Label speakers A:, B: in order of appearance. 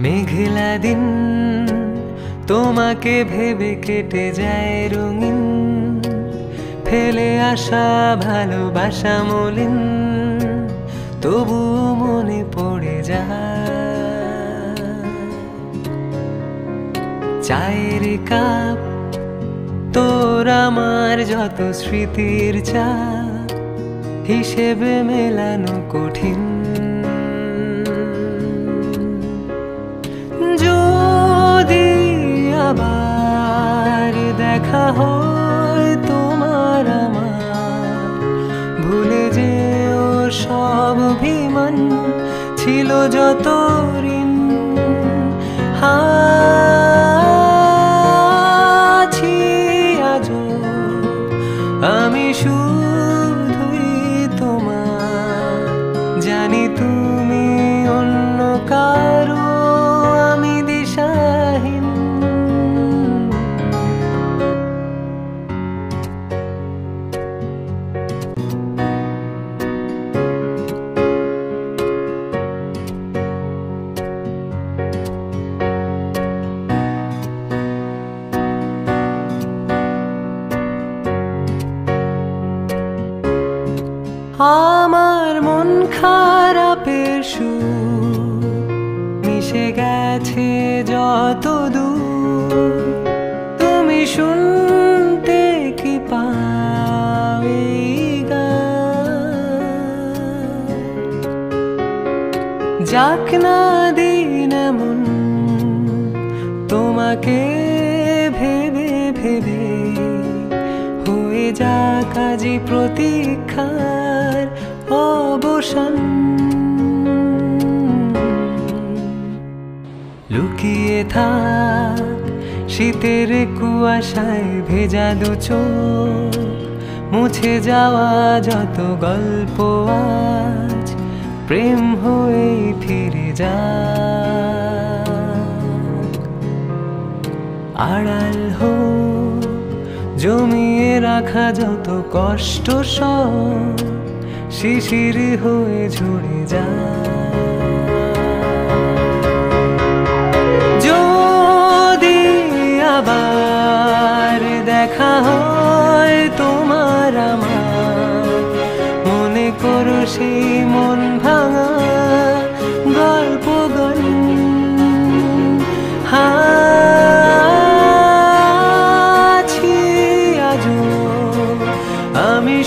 A: মেঘলা দিন তোমাকে ভেবে কেটে যায় রঙিন, ফেলে আসা ভালোবাসা মলিন, তবু মনে পড়ে যায়। চায়ের কাপ তোর আমার যত স্মৃতির চা, হিসেবে মেলানো কঠিন। যদি আবার দেখা হয় তোমার আমার, ভুলে যেও সব অভিমান, ছিল যত ঋণ। আছি আজও আমি শুধুই তোমার, জানি তুমি অন্য কারো, আমি দিশাহীন। আমার মন খারাপের সুর মিশে গেছে যত দূর, তুমি শুনতে কি পাও এই গান? যাক না দিন এমন তোমাকে ভেবে ভেবে, হয়ে যাক আজি প্রতীক্ষার অবসান। লুকিয়ে থাক শীতের কুয়াশায় ভেজা দু চোখ, মুছে যাওয়া যত গল্প আজ প্রেম হয়ে ফিরে যাক। আড়াল হোক জমিয়ে রাখা যত কষ্ট, সব শিশির হয়ে ঝরে যায়। যদি আবার দেখা হয় তোমার আমার, মনে করো সেই মন ভাঙা গল্প গান। আছি আজও আমি